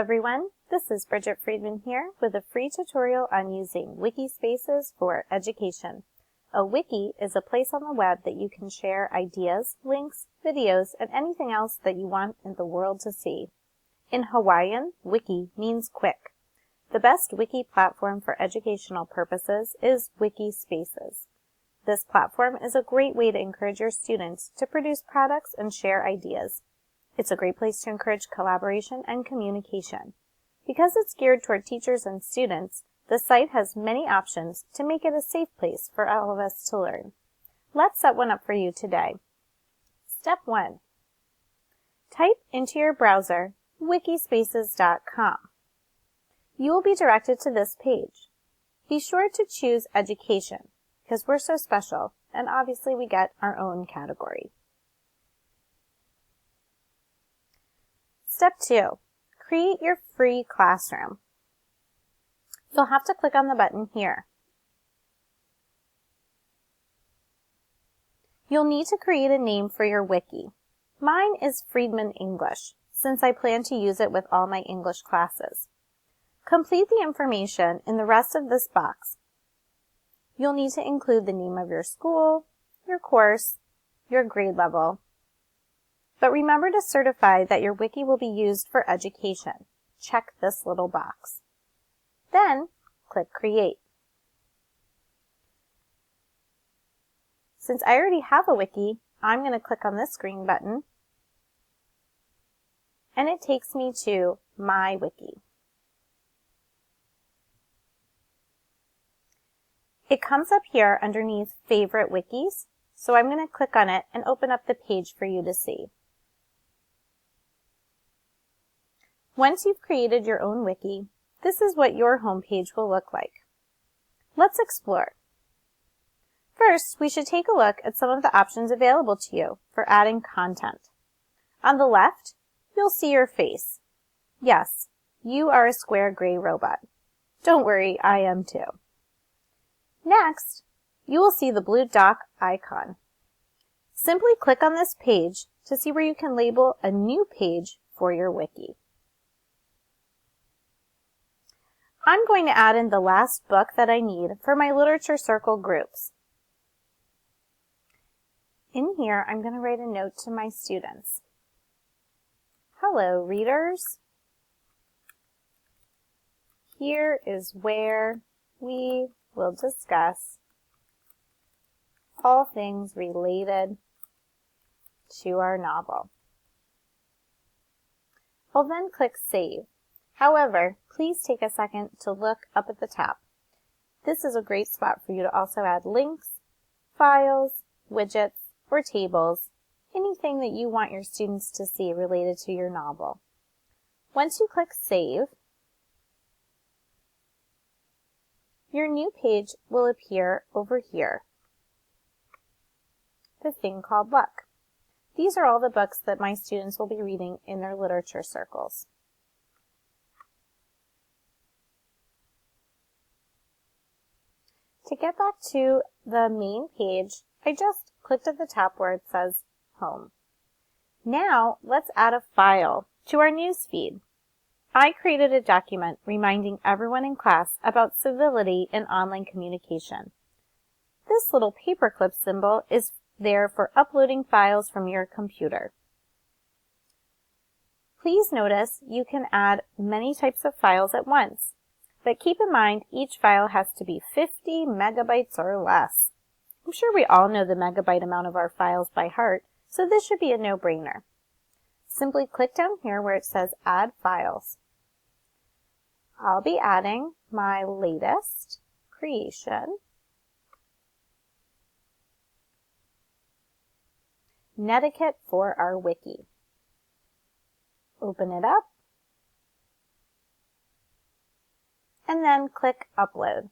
everyone, this is Bridget Friedman here with a free tutorial on using Wikispaces for education. A wiki is a place on the web that you can share ideas, links, videos, and anything else that you want in the world to see. In Hawaiian, wiki means quick. The best wiki platform for educational purposes is Wikispaces. This platform is a great way to encourage your students to produce products and share ideas. It's a great place to encourage collaboration and communication. Because it's geared toward teachers and students, the site has many options to make it a safe place for all of us to learn. Let's set one up for you today. Step 1. Type into your browser wikispaces.com. You will be directed to this page. Be sure to choose Education, because we're so special, and obviously we get our own category. Step 2. Create your free classroom. You'll have to click on the button here. You'll need to create a name for your wiki. Mine is Friedman English, since I plan to use it with all my English classes. Complete the information in the rest of this box. You'll need to include the name of your school, your course, your grade level. But remember to certify that your wiki will be used for education. Check this little box. Then, click Create. Since I already have a wiki, I'm going to click on this green button, and it takes me to My Wiki. It comes up here underneath Favorite Wikis, so I'm going to click on it and open up the page for you to see. Once you've created your own wiki, this is what your homepage will look like. Let's explore. First, we should take a look at some of the options available to you for adding content. On the left, you'll see your face. Yes, you are a square gray robot. Don't worry, I am too. Next, you will see the blue dock icon. Simply click on this page to see where you can label a new page for your wiki. I'm going to add in the last book that I need for my literature circle groups. In here, I'm going to write a note to my students. Hello, readers. Here is where we will discuss all things related to our novel. I'll then click Save. However, please take a second to look up at the top. This is a great spot for you to also add links, files, widgets, or tables, anything that you want your students to see related to your novel. Once you click Save, your new page will appear over here, the thing called Luck. These are all the books that my students will be reading in their literature circles. To get back to the main page, I just clicked at the top where it says Home. Now, let's add a file to our newsfeed. I created a document reminding everyone in class about civility in online communication. This little paperclip symbol is there for uploading files from your computer. Please notice you can add many types of files at once. But keep in mind, each file has to be 50 megabytes or less. I'm sure we all know the megabyte amount of our files by heart, so this should be a no-brainer. Simply click down here where it says Add Files. I'll be adding my latest creation, Netiquette for our wiki. Open it up, and then click Upload.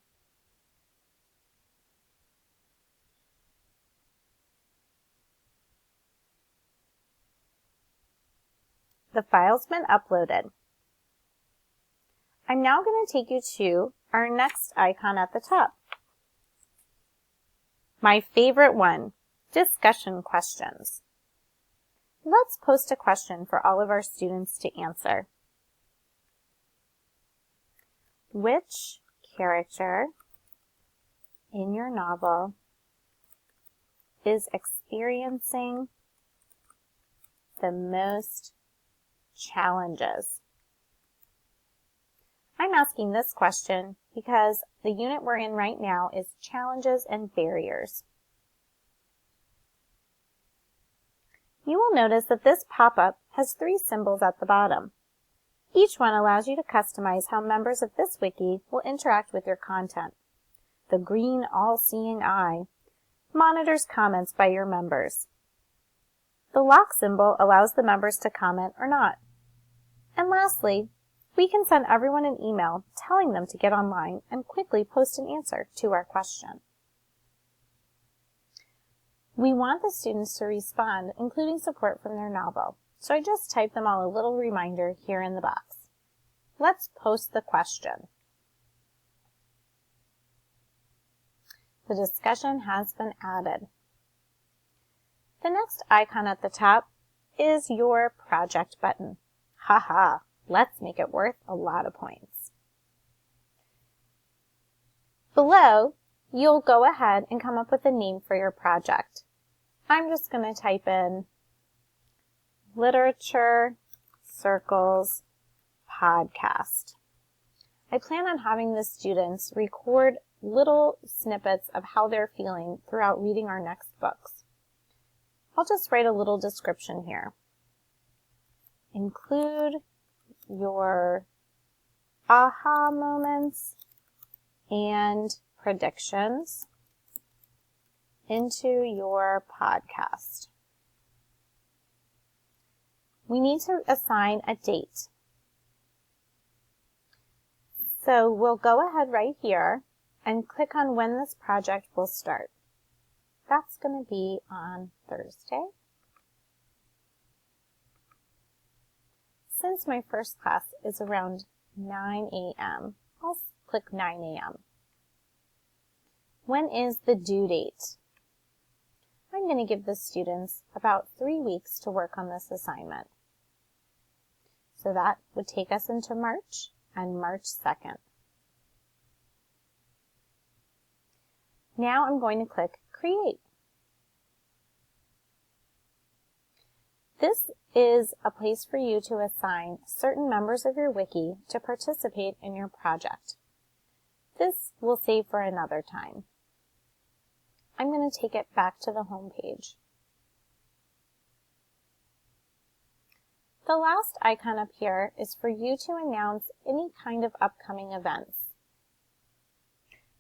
The file's been uploaded. I'm now going to take you to our next icon at the top. My favorite one, discussion questions. Let's post a question for all of our students to answer. Which character in your novel is experiencing the most challenges? I'm asking this question because the unit we're in right now is challenges and barriers. You will notice that this pop-up has 3 symbols at the bottom. Each one allows you to customize how members of this wiki will interact with your content. The green all-seeing eye monitors comments by your members. The lock symbol allows the members to comment or not. And lastly, we can send everyone an email telling them to get online and quickly post an answer to our question. We want the students to respond, including support from their novel, so I just typed them all a little reminder here in the box. Let's post the question. The discussion has been added. The next icon at the top is your project button. Haha, let's make it worth a lot of points. Below, you'll go ahead and come up with a name for your project. I'm just going to type in Literature Circles Podcast. I plan on having the students record little snippets of how they're feeling throughout reading our next books. I'll just write a little description here. Include your aha moments and predictions into your podcast. We need to assign a date. So we'll go ahead right here and click on when this project will start. That's going to be on Thursday. Since my first class is around 9 a.m., I'll click 9 a.m. When is the due date? I'm going to give the students about 3 weeks to work on this assignment. So that would take us into March and March 2nd. Now I'm going to click Create. This is a place for you to assign certain members of your wiki to participate in your project. This we'll save for another time. I'm going to take it back to the home page. The last icon up here is for you to announce any kind of upcoming events.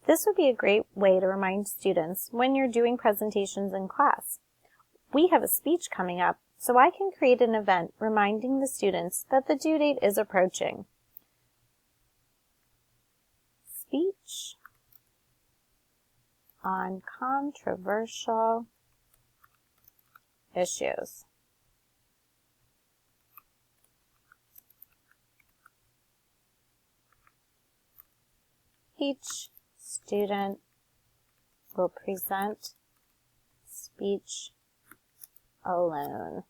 This would be a great way to remind students when you're doing presentations in class. We have a speech coming up, so I can create an event reminding the students that the due date is approaching. Speech on controversial issues. Each student will present speech alone.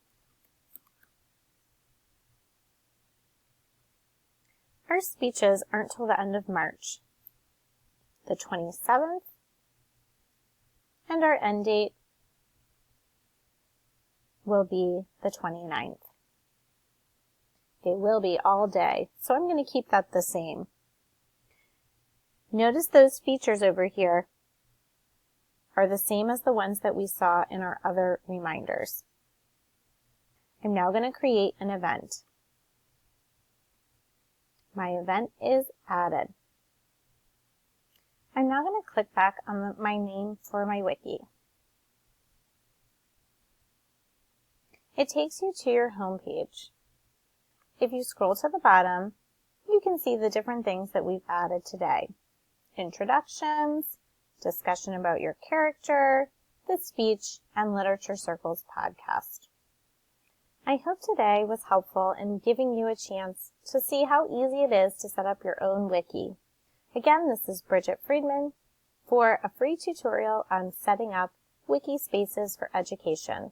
Our speeches aren't till the end of March, the 27th, and our end date will be the 29th. They will be all day, so I'm going to keep that the same. Notice those features over here are the same as the ones that we saw in our other reminders. I'm now going to create an event. My event is added. I'm now going to click back on my name for my wiki. It takes you to your home page. If you scroll to the bottom, you can see the different things that we've added today. Introductions, discussion about your character, the speech, and Literature Circles podcast. I hope today was helpful in giving you a chance to see how easy it is to set up your own wiki. Again, this is Bridget Friedman for a free tutorial on setting up Wikispaces for education.